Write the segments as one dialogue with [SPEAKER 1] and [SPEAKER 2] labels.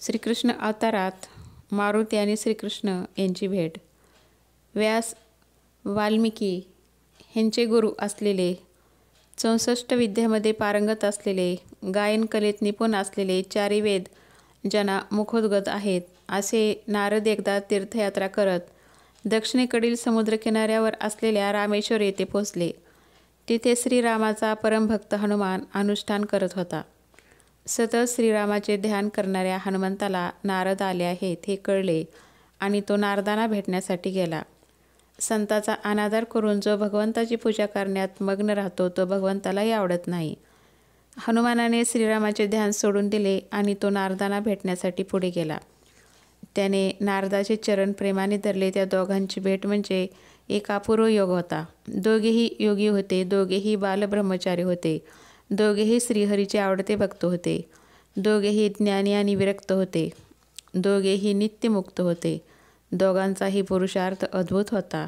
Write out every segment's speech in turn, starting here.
[SPEAKER 1] श्रीकृष्ण अवतारात मारुती आणि श्रीकृष्ण यांची भेट. व्यास वाल्मिकी ह्यांचे गुरु असलेले, 64 विद्यामध्ये पारंगत असलेले, गायन कलेत निपुण असलेले, चारी वेद ज्यांना मुखोद्गत आहेत असे नारद एकदा तीर्थयात्रा करत दक्षिणेकडील समुद्रकिनाऱ्यावर असलेल्या रामेश्वर येथे पोहोचले. तिथे श्रीरामाचा परमभक्त हनुमान अनुष्ठान करत होता. सतत श्रीरामाचे ध्यान करणाऱ्या हनुमंताला नारद आले आहेत हे कळले आणि तो नारदांना भेटण्यासाठी गेला. संताचा अनादर करून जो भगवंताची पूजा करण्यात मग्न राहतो तो भगवंतालाही आवडत नाही. हनुमानाने श्रीरामाचे ध्यान सोडून दिले आणि तो नारदांना भेटण्यासाठी पुढे गेला. त्याने नारदाचे चरण प्रेमाने धरले. त्या दोघांची भेट म्हणजे एक अपूर्व योग होता. दोघेही योगी होते, दोघेही बालब्रह्मचारी होते, दोघेही श्रीहरीचे आवडते भक्त होते, दोघेही ज्ञानी आणि विरक्त होते, दोघेही नित्यमुक्त होते. दोघांचाही पुरुषार्थ अद्भुत होता.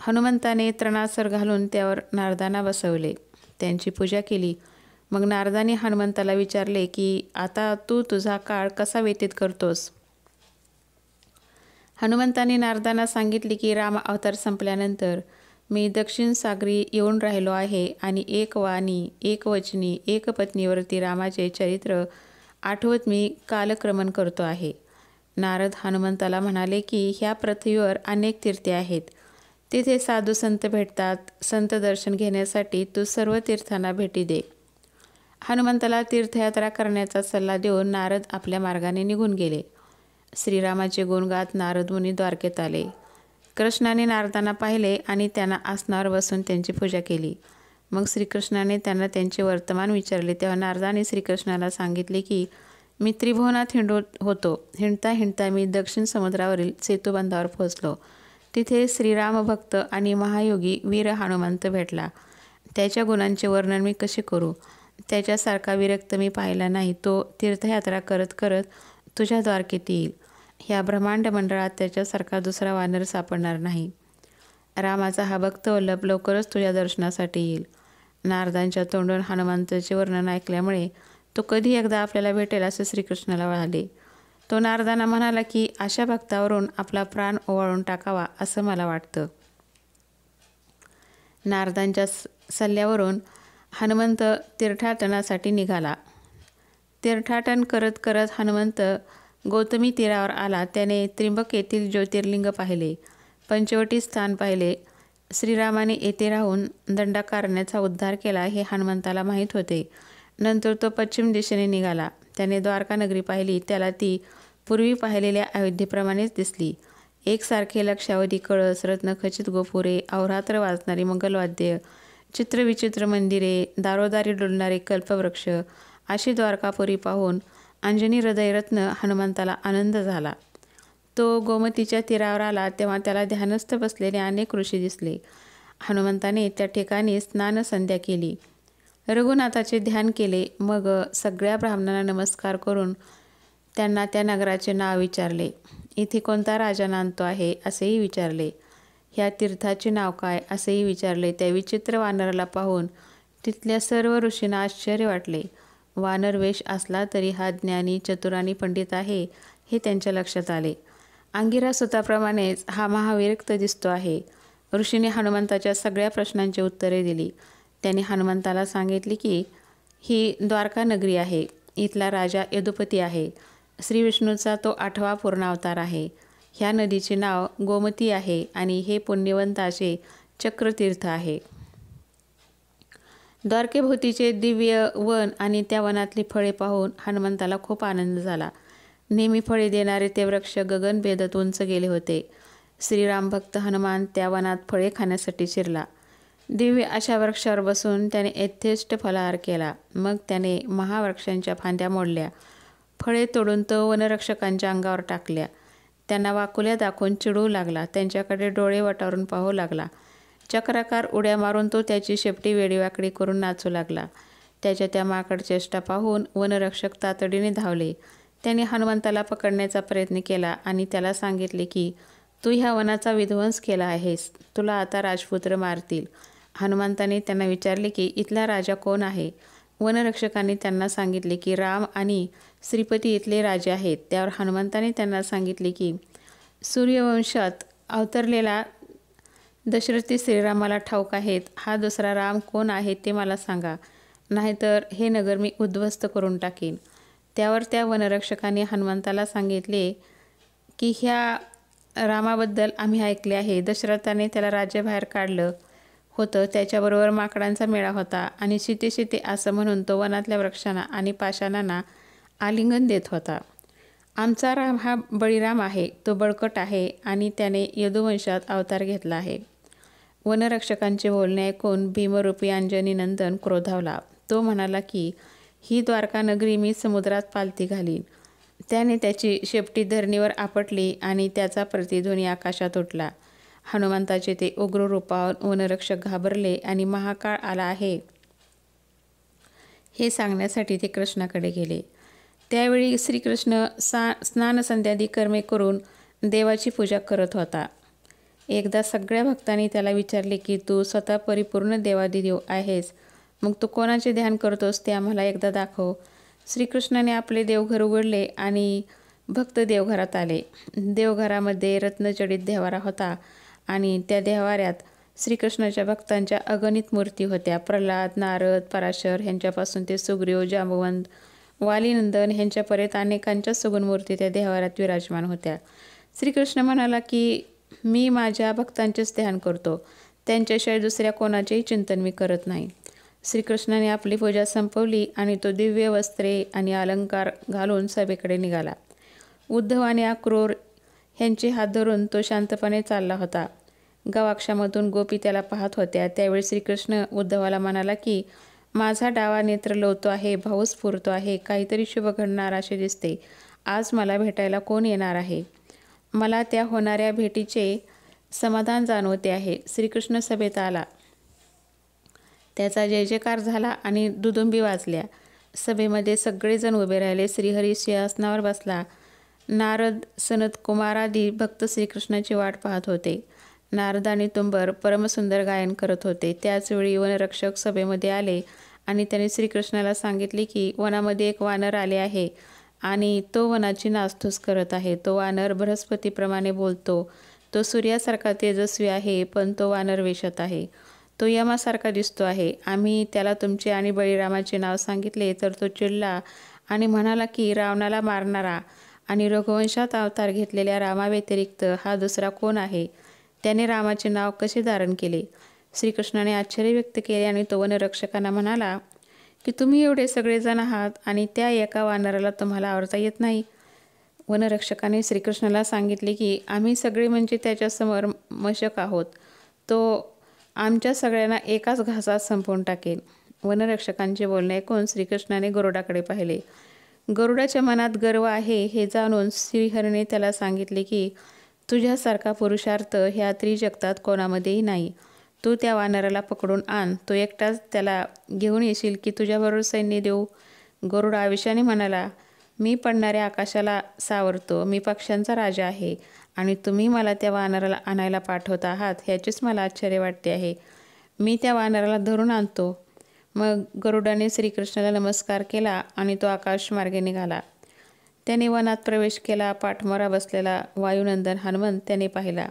[SPEAKER 1] हनुमंताने तृणासर घालून त्यावर नारदांना बसवले, त्यांची पूजा केली. मग नारदांनी हनुमंताला विचारले की आता तू तुझा काळ कसा व्यतीत करतोस. हनुमंताने नारदांना सांगितले की राम अवतार संपल्यानंतर मी दक्षिण सागरी येऊन राहिलो आहे आणि एक वाणी, एक वचनी, एक पत्नीवरती रामाचे चरित्र आठवत मी कालक्रमण करतो आहे. नारद हनुमंताला म्हणाले की ह्या पृथ्वीवर अनेक तीर्थे आहेत, तिथे साधू संत भेटतात. संत दर्शन घेण्यासाठी तू सर्व तीर्थांना भेटी दे. हनुमंताला तीर्थयात्रा करण्याचा सल्ला देऊन नारद आपल्या मार्गाने निघून गेले. श्रीरामाचे गुण गात नारद मुनी द्वारकेत आले. कृष्णाने नारदांना पाहिले आणि त्यांना आसनावर बसून त्यांची पूजा केली. मग श्रीकृष्णाने त्यांना त्यांचे वर्तमान विचारले. तेव्हा नारदाने श्रीकृष्णाला सांगितले की मी त्रिभुवनात हिंडत होतो. हिंडता हिंडता मी दक्षिण समुद्रावरील सेतुबंधावर पोहोचलो. तिथे श्रीराम भक्त आणि महायोगी वीर हनुमंत भेटला. त्याच्या गुणांचे वर्णन मी कसे करू. त्याच्यासारखा विरक्त मी पाहिला नाही. तो तीर्थयात्रा करत करत तुझ्या द्वारकेत येईल. ह्या ब्रह्मांड मंडळात त्याच्यासारखा दुसरा वानर सापडणार नाही. रामाचा हा भक्त वल्लभ लवकरच तुझ्या दर्शनासाठी येईल. नारदांच्या तोंडून हनुमंताचे वर्णन ऐकल्यामुळे तो कधी एकदा आपल्याला भेटेल असे श्रीकृष्णाला वाटले. तो नारदांना म्हणाला की अशा भक्तावरून आपला प्राण ओवाळून टाकावा असं मला वाटतं. नारदांच्या सल्ल्यावरून हनुमंत तीर्थाटनासाठी निघाला. तीर्थाटन करत करत हनुमंत गौतमी तीरावर आला. त्याने त्रिंबक येथील ज्योतिर्लिंग पाहिले, पंचवटी स्थान पाहिले. श्रीरामाने येथे राहून दंडकारण्याचा उद्धार केला हे हनुमंताला माहीत होते. नंतर तो पश्चिम दिशेने निघाला. त्याने द्वारका नगरी पाहिली. त्याला ती पूर्वी पाहिलेल्या अयोध्येप्रमाणेच दिसली. एकसारखे लक्षावधी कळस, रत्नखचित गोपुरे, अहोरात्र वाजणारी मंगलवाद्य, चित्रविचित्र मंदिरे, दारोदारी डुलणारे कल्पवृक्ष अशी द्वारकापुरी पाहून अंजनी हृदयरत्न हनुमंताला आनंद झाला. तो गोमतीच्या तीरावर आला तेव्हा त्याला ध्यानस्थ बसलेले अनेक ऋषी दिसले. हनुमंताने त्या ठिकाणी स्नान संध्या केली, रघुनाथाचे ध्यान केले. मग सगळ्या ब्राह्मणांना नमस्कार करून त्यांना त्या नगराचे नाव विचारले. इथे कोणता राजा नांदतो आहे असेही विचारले. ह्या तीर्थाचे नाव काय असेही विचारले. त्या विचित्र वानराला पाहून तिथल्या सर्व ऋषींना आश्चर्य वाटले. वानर वेश असला तरी हा ज्ञानी, चतुर आणि पंडित आहे हे त्यांच्या लक्षात आले. अंगिरासुताप्रमाणेच हा महाविरक्त दिसतो आहे. ऋषीने हनुमंताच्या सगळ्या प्रश्नांची उत्तरे दिली. त्याने हनुमंताला सांगितले की ही द्वारका नगरी आहे. इथला राजा यदुपती आहे. श्री विष्णूचा तो 8वा पूर्ण अवतार आहे. ह्या नदीचे नाव गोमती आहे आणि हे पुण्यवंत असे चक्रतीर्थ आहे. द्वारकेभोवतीचे दिव्य वन आणि त्या वनातली फळे पाहून हनुमंताला खूप आनंद झाला. नेहमी फळे देणारे ते वृक्ष गगन भेदत उंच गेले होते. श्रीराम भक्त हनुमान त्या वनात फळे खाण्यासाठी शिरला. दिव्य अशा वृक्षावर बसून त्याने यथेष्ट फलाहार केला. मग त्याने महावृक्षांच्या फांद्या मोडल्या. फळे तोडून तो वनरक्षकांच्या अंगावर टाकल्या. त्यांना वाकुल्या दाखवून चिडवू लागला. त्यांच्याकडे डोळे वटारून पाहू लागला. चक्राकार उड्या मारून तो त्याची शेपटी वेडीवाकडी करून नाचू लागला. त्याच्या त्या माकड चेष्टा पाहून वनरक्षक तातडीने धावले. त्याने हनुमंताला पकडण्याचा प्रयत्न केला आणि त्याला सांगितले की तू ह्या वनाचा विध्वंस केला आहेस, तुला आता राजपुत्र मारतील. हनुमंताने त्यांना विचारले की इथला राजा कोण आहे. वनरक्षकांनी त्यांना सांगितले की राम आणि श्रीपती इथले राजे आहेत. त्यावर हनुमंताने त्यांना सांगितले की सूर्यवंशात अवतरलेला दशरथी श्रीरामाला ठाऊक आहेत. हा दुसरा राम कोण आहे ते मला सांगा, नाहीतर हे नगर मी उद्ध्वस्त करून टाकीन. त्यावर त्या वनरक्षकांनी हनुमंताला सांगितले की ह्या रामाबद्दल आम्ही ऐकले आहे. दशरथाने त्याला राज्याबाहेर काढलं होतं. त्याच्याबरोबर माकडांचा मेळा होता आणि शीते शीते असं म्हणून तो वनातल्या वृक्षांना आणि पाषाणांना आलिंगन देत होता. आमचा राम हा बळीराम आहे. तो बळकट आहे आणि त्याने यदुवंशात अवतार घेतला आहे. वनरक्षकांचे बोलणे ऐकून भीमरूपी अंजनी नंदन क्रोधावला. तो म्हणाला की ही द्वारका नगरी मी समुद्रात पालथी घालीन. त्याने त्याची शेपटी धरणीवर आपटली आणि त्याचा प्रतिध्वनी आकाशात उठला. हनुमंताचे ते उग्र रूपावर वनरक्षक घाबरले आणि महाकाळ आला आहे हे सांगण्यासाठी ते कृष्णाकडे गेले. त्यावेळी श्रीकृष्ण स्नानसंध्यादी कर्मे करून देवाची पूजा करत होता. एकदा सगळ्या भक्तांनी त्याला विचारले की तू स्वतः परिपूर्ण देवादिदेव आहेस, मग तू कोणाचे ध्यान करतोस ते आम्हाला एकदा दाखव. श्रीकृष्णाने आपले देवघर उघडले आणि भक्त देवघरात आले. देवघरामध्ये रत्नजडित देव्हारा होता आणि त्या देव्हाऱ्यात श्रीकृष्णाच्या भक्तांच्या अगणित मूर्ती होत्या. प्रल्हाद, नारद, पराशर ह्यांच्यापासून ते सुग्रीव, जांबवंत, वालीनंदन ह्यांच्यापर्यंत अनेकांच्या सुगुण मूर्ती त्या देव्हाऱ्यात विराजमान होत्या. श्रीकृष्ण म्हणाला की मी माझ्या भक्तांचेच ध्यान करतो, त्यांच्याशिवाय दुसऱ्या कोणाचेही चिंतन मी करत नाही. श्रीकृष्णाने आपली पूजा संपवली आणि तो दिव्य वस्त्रे आणि अलंकार घालून सभेकडे निघाला. उद्धव आणि अक्रूर ह्यांचे हात धरून तो शांतपणे चालला होता. गवाक्षामधून गोपी त्याला पाहत होत्या. त्यावेळी श्रीकृष्ण उद्धवाला म्हणाला की माझा डावा नेत्र लोवतो आहे, भाऊ स्फुरतो आहे, काहीतरी शुभ घडणार असे दिसते. आज मला भेटायला कोण येणार आहे? मला त्या होणाऱ्या भेटीचे समाधान जाणवते आहे. श्रीकृष्ण सभेत आला. त्याचा जय जयकार झाला आणि दुदुंबी वाजल्या. सभेमध्ये सगळेजण उभे राहिले. श्रीहरी सिंहासनावर बसला. नारद, सनत कुमारादी भक्त श्रीकृष्णाची वाट पाहत होते. नारद आणि तुंबर परमसुंदर गायन करत होते. त्याचवेळी वनरक्षक सभेमध्ये आले आणि त्यांनी श्रीकृष्णाला सांगितले की वनामध्ये एक वानर आले आहे आणि तो वनाची नासधूस करत आहे. तो वानर बृहस्पतीप्रमाणे बोलतो. तो सूर्यासारखा तेजस्वी आहे, पण तो वानर वेशत आहे. तो यमासारखा दिसतो आहे. आम्ही त्याला तुमचे आणि बळीरामाचे नाव सांगितले तर तो चिडला आणि म्हणाला की रावणाला मारणारा आणि रघुवंशात अवतार घेतलेल्या रामाव्यतिरिक्त हा दुसरा कोण आहे? त्याने रामाचे नाव कसे धारण केले? श्रीकृष्णाने आश्चर्य व्यक्त केले आणि तो वनरक्षकांना म्हणाला की तुम्ही एवढे सगळेजण आहात आणि त्या एका वानराला तुम्हाला आवरता येत नाही. वनरक्षकाने श्रीकृष्णाला सांगितले की आम्ही सगळे म्हणजे त्याच्यासमोर मशक आहोत. तो आमच्या सगळ्यांना एकाच घासात संपवून टाकेल. वनरक्षकांचे बोलणे ऐकून श्रीकृष्णाने गरुडाकडे पाहिले. गरुडाच्या मनात गर्व आहे हे जाणून श्रीहरीने त्याला सांगितले की तुझ्यासारखा पुरुषार्थ ह्या त्रिजगतात कोणामध्येही नाही. तू त्या वानराला पकडून आण. तो एकटाच त्याला घेऊन येशील की तुझ्याबरोबर सैन्य देऊ? गरुड आवेशाने म्हणाला, मी पडणाऱ्या आकाशाला सावरतो. मी पक्ष्यांचा राजा आहे आणि तुम्ही मला त्या वानराला आणायला पाठवत आहात ह्याचेच मला आश्चर्य वाटते आहे. मी त्या वानराला धरून आणतो. मग गरुडाने श्रीकृष्णाला नमस्कार केला आणि तो आकाशमार्गे निघाला. त्याने वनात प्रवेश केला. पाठमोरा बसलेला वायुनंदन हनुमंत त्याने पाहिला.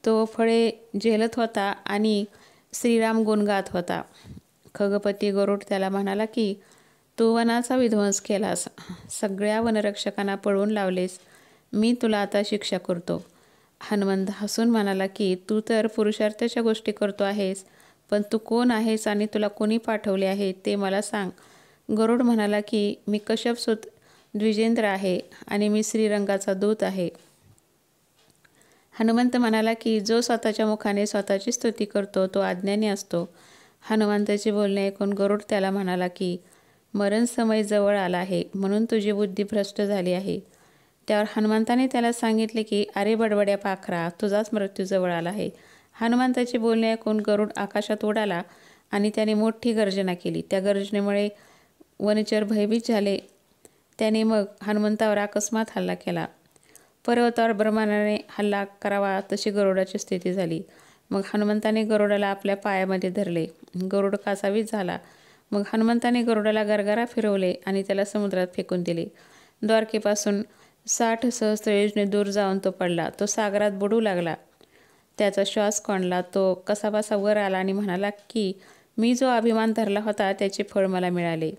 [SPEAKER 1] तो फळे झेलत होता आणि श्रीराम गुण गात होता. खगपती गरुड त्याला म्हणाला की तू वनाचा विध्वंस केलास, सगळ्या वनरक्षकांना पळवून लावलेस. मी तुला आता शिक्षा करतो. हनुमंत हसून म्हणाला की तू तर पुरुषार्थाच्या गोष्टी करतो आहेस, पण तू कोण आहेस आणि तुला कोणी पाठवले आहे ते मला सांग. गरुड म्हणाला की मी कश्यपसूत द्विजेंद्र आहे आणि मी श्रीरंगाचा दूत आहे. हनुमंत म्हणाला की जो स्वतःच्या मुखाने स्वतःची स्तुती करतो तो अज्ञानी असतो. हनुमंताचे बोलणे ऐकून गरुड त्याला म्हणाला की मरण समय जवळ आला आहे म्हणून तुझी बुद्धी भ्रष्ट झाली आहे. त्यावर हनुमंताने त्याला सांगितले की अरे बडबड्या पाखरा, तुझाच मृत्यू जवळ आला आहे. हनुमंताचे बोलणे ऐकून गरुड आकाशात उडाला आणि त्याने मोठी गर्जना केली. त्या गर्जनेमुळे वनचर भयभीत झाले. त्याने मग हनुमंतावर अकस्मात हल्ला केला. पर्वतावर ब्रह्माने हल्ला करावा तशी गरुडाची स्थिती झाली. मग हनुमंताने गरुडाला आपल्या पायामध्ये धरले. गरुड कासावीस झाला. मग हनुमंताने गरुडाला गरगरा फिरवले आणि त्याला समुद्रात फेकून दिले. द्वारकेपासून 60 सहस्त्र योजने दूर जाऊन तो पडला. तो सागरात बुडू लागला. त्याचा श्वास कोंडला. तो कसाबसा वर आला आणि म्हणाला की मी जो अभिमान धरला होता त्याचे फळ मला मिळाले.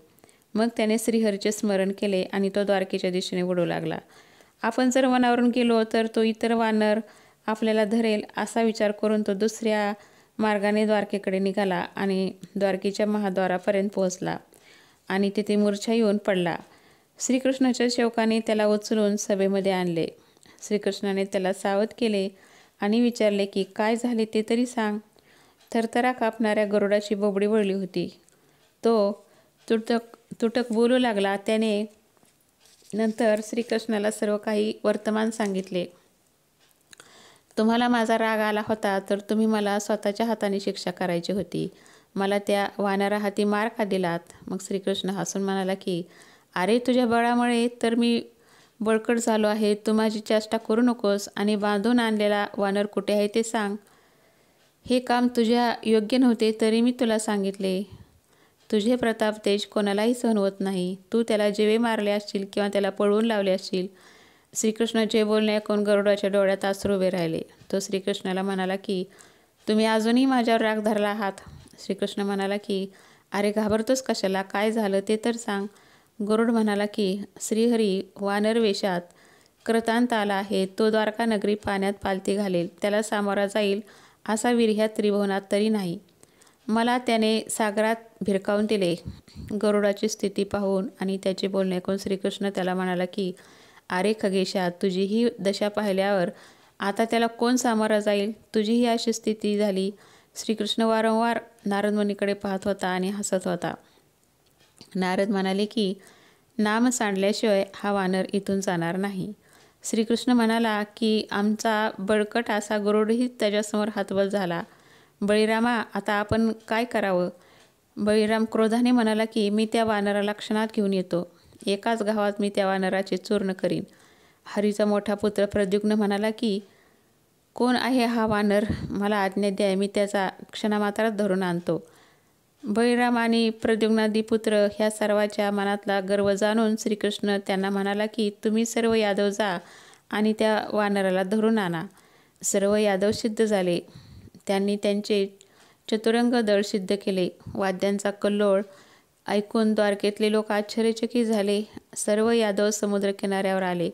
[SPEAKER 1] मग त्याने श्रीहरीचे स्मरण केले आणि तो द्वारकेच्या दिशेने उडू लागला. आपण जर वनावरून गेलो तर तो इतर वानर आपल्याला धरेल असा विचार करून तो दुसऱ्या मार्गाने द्वारकेकडे निघाला आणि द्वारकेच्या महाद्वारापर्यंत पोहोचला आणि तिथे मूर्छा येऊन पडला. श्रीकृष्णाच्या सेवकाने त्याला उचलून सभेमध्ये आणले. श्रीकृष्णाने त्याला सावध केले आणि विचारले की काय झाले ते तरी सांग. थरथरा कापणाऱ्या गरुडाची बोबडी वळली होती. तो तुटक बोलू लागला. त्याने नंतर श्रीकृष्णाला सर्व काही वर्तमान सांगितले. तुम्हाला माझा राग आला होता तर तुम्ही मला स्वतःच्या हाताने शिक्षा करायची होती. मला त्या वानरा हाती मार का दिलात? मग श्रीकृष्ण हसून म्हणाला की अरे तुझ्या बळामुळे तर मी बळकट झालो आहे. तू माझी चेष्टा करू नकोस आणि बांधून आणलेला वानर कुठे आहे ते सांग. हे काम तुझ्या योग्य नव्हते तरी मी तुला सांगितले. तुझे प्रताप तेज कोणालाही सहन होत नाही. तू त्याला जेवे मारले असशील किंवा त्याला पळवून लावले असशील. श्रीकृष्णाचे बोलणे ऐकून गरुडाच्या डोळ्यात अश्रू उभे राहिले. तो श्रीकृष्णाला म्हणाला की तुम्ही अजूनही माझ्यावर राग धरला आहात. श्रीकृष्ण म्हणाला की अरे घाबरतोस कशाला? काय झालं ते तर सांग. गरुड म्हणाला की श्रीहरी वानर वेशात कृतांत आला आहे. तो द्वारका नगरी पाण्यात पालथी घालेल. त्याला सामोरा जाईल असा वीर ह्या त्रिभुवनात तरी नाही. मला त्याने सागरात भिरकावून दिले. गरुडाची स्थिती पाहून आणि त्याचे बोलणे ऐकून श्रीकृष्ण त्याला म्हणाला की अरे खगेशा, तुझी ही दशा पाहिल्यावर आता त्याला कोण सामोरा जाईल? तुझीही अशी स्थिती झाली. श्रीकृष्ण वारंवार नारद मुनीकडे पाहत होता आणि हसत होता. नारद म्हणाले की नाम सांडल्याशिवाय हा वानर इथून जाणार नाही. श्रीकृष्ण म्हणाला की आमचा बळकट असा गरुडही त्याच्यासमोर हतबल झाला. बळीरामा, आता आपण काय करावं? बळीराम क्रोधाने म्हणाला की मी त्या वानराला क्षणात घेऊन येतो. एकाच गावात मी त्या वानराचे चूर्ण करीन. हरीचा मोठा पुत्र प्रद्युम्न म्हणाला की कोण आहे हा वानर? मला आज्ञा द्या, मी त्याचा क्षणामात्रात धरून आणतो. बळीराम आणि प्रद्युम्नादी पुत्र ह्या सर्वाच्या मनातला गर्व जाणून श्रीकृष्ण त्यांना म्हणाला की तुम्ही सर्व यादव जा आणि त्या वानराला धरून आणा. सर्व यादव सिद्ध झाले. त्यांनी त्यांचे चतुरंग दळ सिद्ध केले. वाद्यांचा कल्लोळ ऐकून द्वारकेतले लोक आश्चर्यचकित झाले. सर्व यादव समुद्रकिनाऱ्यावर आले.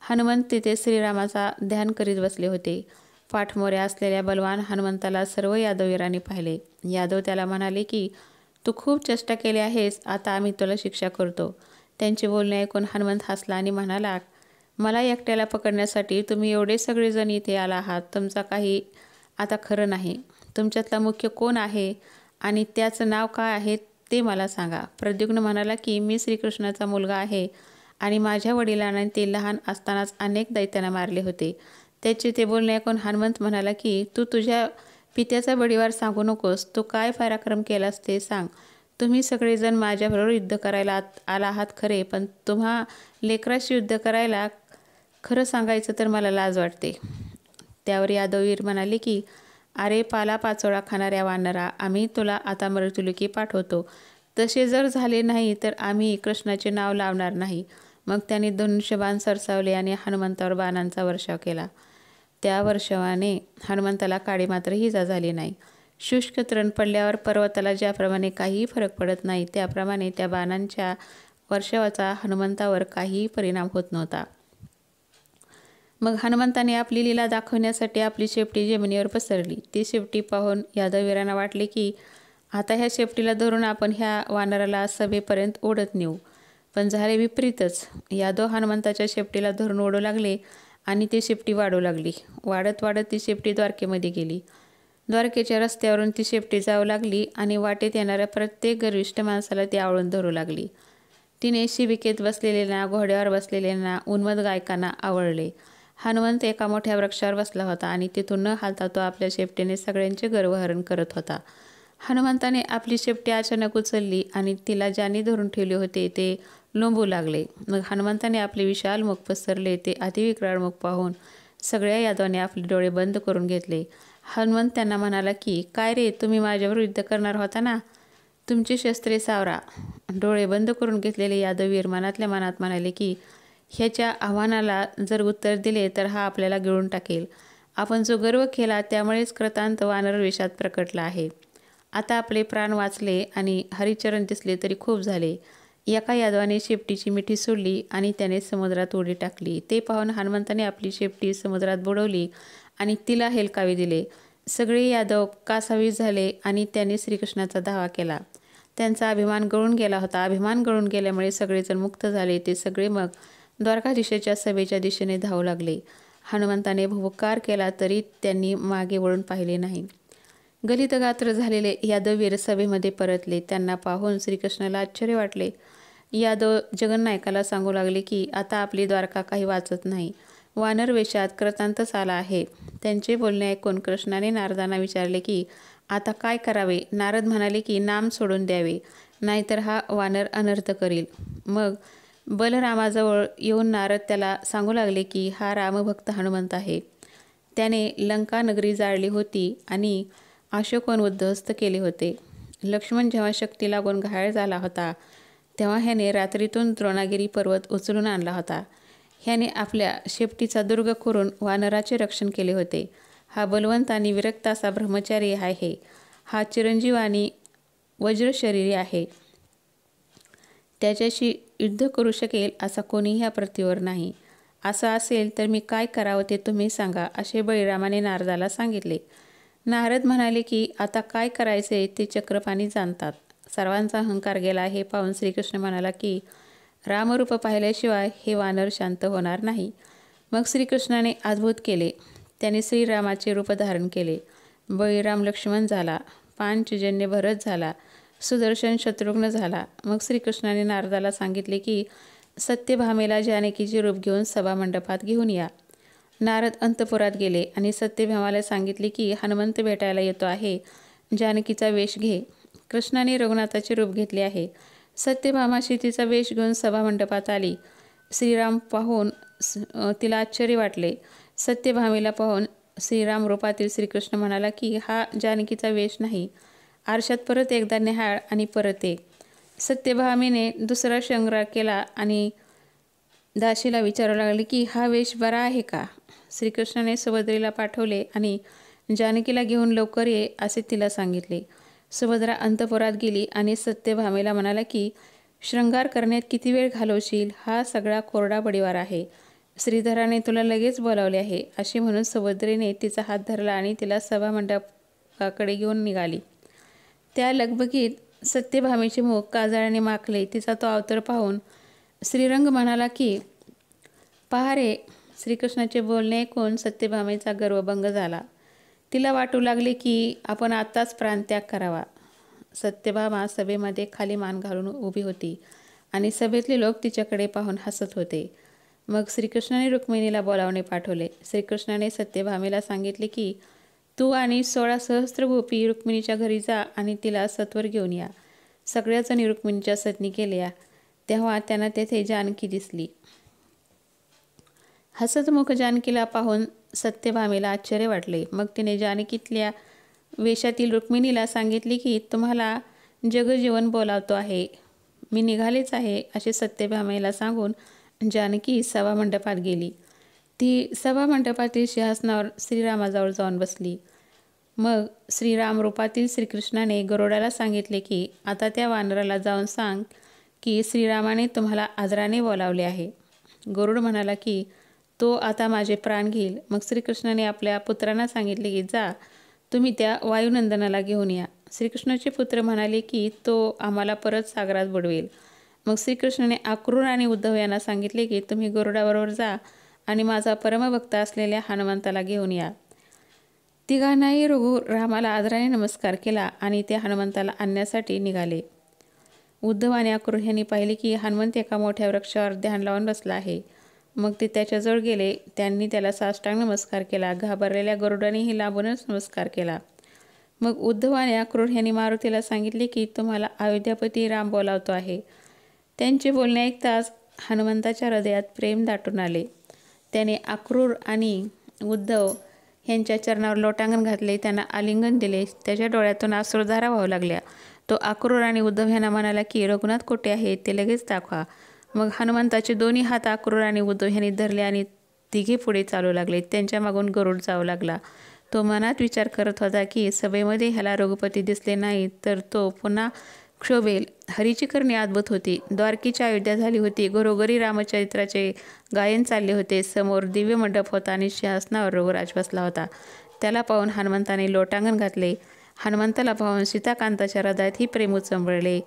[SPEAKER 1] हनुमंत तिथे श्रीरामाचा ध्यान करीत बसले होते. पाठमोऱ्या असलेल्या बलवान हनुमंताला सर्व यादववीरांनी पाहिले. यादव त्याला म्हणाले की तू खूप चेष्टा केली आहेस. आता आम्ही तुला शिक्षा करतो. त्यांचे बोलणे ऐकून हनुमंत हसला आणि म्हणाला मला एकट्याला पकडण्यासाठी तुम्ही एवढे सगळेजण इथे आला आहात. तुमचा काही आता खरं नाही. तुमच्यातला मुख्य कोण आहे आणि त्याचं नाव काय आहे ते मला सांगा. प्रद्युम्न म्हणाला की मी श्रीकृष्णाचा मुलगा आहे आणि माझ्या वडिलांनी ते लहान असतानाच अनेक दैत्यांना मारले होते. त्याचे ते बोलणे ऐकून हनुमंत म्हणाला की तू तुझ्या पित्याचा बडीवार सांगू नकोस. तू काय पराक्रम केलास ते सांग. तुम्ही सगळेजण माझ्याबरोबर युद्ध करायला आला आहात खरे, पण तुम्हा लेकराशी युद्ध करायला खरं सांगायचं तर मला लाज वाटते. त्यावर यादववीर म्हणाले की अरे पाला पाचोळा खाणाऱ्या वानरा, आम्ही तुला आता मृत्युलोकी पाठवतो. तसे जर झाले नाही तर आम्ही कृष्णाचे नाव लावणार नाही. मग त्यांनी धनुष्यबाण सरसावले आणि हनुमंतावर बाणांचा वर्षाव केला. त्या वर्षावाने हनुमंताला काडी मात्रही इजा झाली नाही. शुष्क तृण पडल्यावर पर्वताला ज्याप्रमाणे काहीही फरक पडत नाही त्याप्रमाणे त्या बाणांच्या वर्षावाचा हनुमंतावर काहीही परिणाम होत नव्हता. मग हनुमंताने आपली लीला दाखवण्यासाठी आपली शेपटी जमिनीवर पसरली. ती शेपटी पाहून यादववीरांना वाटले की आता ह्या शेपटीला धरून आपण ह्या वानराला सभेपर्यंत ओढत नेऊ. पण झाले विपरीतच. यादव हनुमंताच्या शेपटीला धरून ओढू लागले आणि ती शेपटी वाढू लागली. वाढत वाढत ती शेपटी द्वारकेमध्ये गेली. द्वारकेच्या रस्त्यावरून ती शेपटी जाऊ लागली आणि वाटेत येणाऱ्या प्रत्येक गर्विष्ठ माणसाला ती आवळून धरू लागली. तिने शिबिकेत बसलेल्यांना, घोड्यावर बसलेल्यांना, उन्मद गायकांना आवळले. हनुमंत एका मोठ्या वृक्षावर बसला होता आणि तिथून न हालता तो आपल्या शेपटीने सगळ्यांचे गर्वहरण करत होता. हनुमंताने आपली शेपटी अचानक उचलली आणि तिला ज्यांनी धरून ठेवले होते ते लोंबू लागले. मग हनुमंताने आपले विशाल मुख पसरले. ते अतिविक्राळ मुख पाहून सगळ्या यादवाने आपले डोळे बंद करून घेतले. हनुमंत त्यांना म्हणाला की काय रे, तुम्ही माझ्यावर युद्ध करणार होता ना? तुमची शस्त्रे सावरा. डोळे बंद करून घेतलेले यादववीर मनातल्या मनात म्हणाले की ह्याच्या आव्हानाला जर उत्तर दिले तर हा आपल्याला गिळून टाकेल. आपण जो गर्व केला त्यामुळेच कृतांत वानर वेशात प्रकटला आहे. आता आपले प्राण वाचले आणि हरिचरण दिसले तरी खूप झाले. एका यादवाने शेपटीची मिठी सोडली आणि त्याने समुद्रात उडी टाकली. ते पाहून हनुमंताने आपली शेपटी समुद्रात बुडवली आणि तिला हेलकावे दिले. सगळे यादव कासावीस झाले आणि त्यांनी श्रीकृष्णाचा धावा केला. त्यांचा अभिमान गळून गेला होता. अभिमान गळून गेल्यामुळे सगळेजण मुक्त झाले. ते सगळे मग द्वारकाधीशाच्या सभेच्या दिशेने धावू लागले. हनुमंताने भुभुकार केला तरी त्यांनी मागे वळून पाहिले नाही. गलितगात्र झालेले यादववीर सभेमध्ये परतले. त्यांना पाहून श्रीकृष्णाला आश्चर्य वाटले. यादव जगन्नायकाला सांगू लागले की आता आपली द्वारका काही वाचत नाही. वानर वेशात कृतांतच आला आहे. त्यांचे बोलणे ऐकून कृष्णाने नारदांना विचारले की आता काय करावे. नारद म्हणाले की नाम सोडून द्यावे, नाहीतर हा वानर अनर्थ करील. मग बलरामाजवळ येऊन नारद त्याला सांगू लागले की हा रामभक्त हनुमंत आहे. त्याने लंका नगरी जाळली होती आणि अशोकवन उद्ध्वस्त केले होते. लक्ष्मण जेव्हा शक्ती लागून घायल झाला होता तेव्हा ह्याने रात्रीतून द्रोणागिरी पर्वत उचलून आणला होता. ह्याने आपल्या शेपटीचा दुर्ग करून वानराचे रक्षण केले होते. हा बलवंत आणि विरक्त असा ब्रह्मचारी आहे. हा चिरंजीव आणि वज्रशरीरी आहे. त्याच्याशी युद्ध करू शकेल असा कोणीही या पृथ्वीवर नाही. असं असेल तर मी काय करावं ते तुम्ही सांगा, असे बळीरामाने नारदाला सांगितले. नारद म्हणाले की आता काय करायचे ते चक्रपाणी जाणतात. सर्वांचा अहंकार गेला हे पाहून श्रीकृष्ण म्हणाला की रामरूप पाहिल्याशिवाय हे वानर शांत होणार नाही. मग श्रीकृष्णाने अद्भुत केले. त्याने श्रीरामाचे रूप धारण केले. बळीराम लक्ष्मण झाला, पांचजन्य भरत झाला, सुदर्शन शत्रुघ्न झाला. मग श्रीकृष्णाने नारदाला सांगितले की सत्यभामेला जानकीचे रूप घेऊन सभामंडपात घेऊन या. नारद अंतपुरात गेले आणि सत्यभामाला सांगितले की हनुमंत भेटायला येतो आहे, जानकीचा वेश घे. कृष्णाने रघुनाथाचे रूप घेतले आहे. सत्यभामा सीतेचा वेश घेऊन सभामंडपात आली. श्रीराम पाहून तिला आश्चर्य वाटले. सत्यभामेला पाहून श्रीराम रूपातील श्रीकृष्ण म्हणाला की हा जानकीचा वेश नाही. आरशात परत एकदा निहाळ आणि परत ये. सत्यभामेने दुसरा शृंगार केला आणि दासीला विचारू लागले की हा वेश बरा आहे का. श्रीकृष्णाने सुभद्रेला पाठवले आणि जानकीला घेऊन लवकर ये असे तिला सांगितले. सुभद्रा अंतपुरात गेली आणि सत्यभामेला म्हणाला की शृंगार करण्यात किती वेळ घालवशील, हा सगळा कोरडा बडीवार आहे. श्रीधराने तुला लगेच बोलावले आहे. असे म्हणून सुभद्रेने तिचा हात धरला आणि तिला सभामंडपाकडे घेऊन निघाली. त्या लगबगीत सत्यभामेचे मुख काजळाने माखले. तिचा तो अवतार पाहून श्रीरंग म्हणाला की पहा रे. श्रीकृष्णाचे बोलणे ऐकून सत्यभामेचा गर्वभंग झाला. तिला वाटू लागले की आपण आत्ताच प्राणत्याग करावा. सत्यभामा सभेमध्ये खाली मान घालून उभी होती आणि सभेतले लोक तिच्याकडे पाहून हसत होते. मग श्रीकृष्णाने रुक्मिणीला बोलावणे पाठवले. श्रीकृष्णाने सत्यभामेला सांगितले की तू आणि 16 सहस्त्र गोपी रुक्मिणीच्या घरी जा आणि तिला सत्वर घेऊन या. सगळ्याजणी रुक्मिणीच्या सदनी गेल्या. तेव्हा त्यांना तेथे जानकी दिसली. हसतमुख जानकीला पाहून सत्यभामेला आश्चर्य वाटले. मग तिने जानकीतल्या वेशातील रुक्मिणीला सांगितले की तुम्हाला जगजीवन बोलावतो आहे, मी निघालेच आहे. असे सत्यभामेला सांगून जानकी सभामंडपात गेली. ती सभामंडपातील सिंहासनावर श्रीरामाजवळ जाऊन बसली. मग श्रीराम रूपातील श्रीकृष्णाने गरुडाला सांगितले की आता त्या वानराला जाऊन सांग की श्रीरामाने तुम्हाला आदराने बोलावले आहे. गरुड म्हणाला की तो आता माझे प्राण घेईल. मग श्रीकृष्णाने आपल्या पुत्रांना सांगितले की जा, तुम्ही त्या वायुनंदनाला घेऊन या. श्रीकृष्णाचे पुत्र म्हणाले की तो आम्हाला परत सागरात बुडवेल. मग श्रीकृष्णाने अक्रूर आणि उद्धव यांना सांगितले की तुम्ही गरुडाबरोबर जा आणि माझा परमभक्त असलेल्या हनुमंताला घेऊन या. तिघांनाही रामाला आदराने नमस्कार केला आणि ते हनुमंताला आणण्यासाठी निघाले. उद्धव आणि अक्रूर यांनी पाहिले की हनुमंत एका मोठ्या वृक्षावर ध्यान लावून बसला आहे. मग ते त्याच्याजवळ गेले. त्यांनी त्याला साष्टांग नमस्कार केला. घाबरलेल्या गरुडानेही लांबूनच नमस्कार केला. मग उद्धव आणि अक्रूर यांनी मारुतीला सांगितले की तुम्हाला अयोध्यापती राम बोलावतो आहे. त्यांचे बोलणे ऐकताच हनुमंताच्या हृदयात प्रेम दाटून आले. त्याने अक्रूर आणि उद्धव यांच्या चरणावर लोटांगण घातले, त्यांना आलिंगन दिले. त्याच्या डोळ्यातून अश्रुधारा वाहू लागल्या. तो आक्रूर आणि उद्धव यांना म्हणाला की रघुनाथ कोठे आहे ते लगेच दाखवा. मग हनुमंताचे दोन्ही हात आक्रूर आणि उद्धव यांनी धरले आणि तिघे पुढे चालू लागले. त्यांच्या मागून गरुड जाऊ लागला. तो मनात विचार करत होता की सभेमध्ये ह्याला रघुपती दिसले नाही तर तो पुन्हा क्षोभेल. हरीची करणी अद्भुत होती. द्वारकेची अयोध्या झाली होती. घरोघरी रामचरित्राचे गायन चालले होते. समोर दिव्य मंडप होता आणि सिंहासनावर रघुराज बसला होता. त्याला पाहून हनुमंताने लोटांगण घातले. हनुमंताला पाहून सीताकांताच्या हृदयातही प्रेम उचंबळले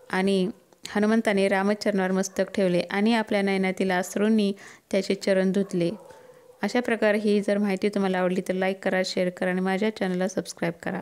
[SPEAKER 1] आणि हनुमंताने रामचरणावर मस्तक ठेवले आणि आपल्या नयनातील अश्रूंनी त्याचे चरण धुतले. अशा प्रकारे ही जर माहिती तुम्हाला आवडली तर लाईक करा, शेअर करा आणि माझ्या चॅनलला सबस्क्राईब करा.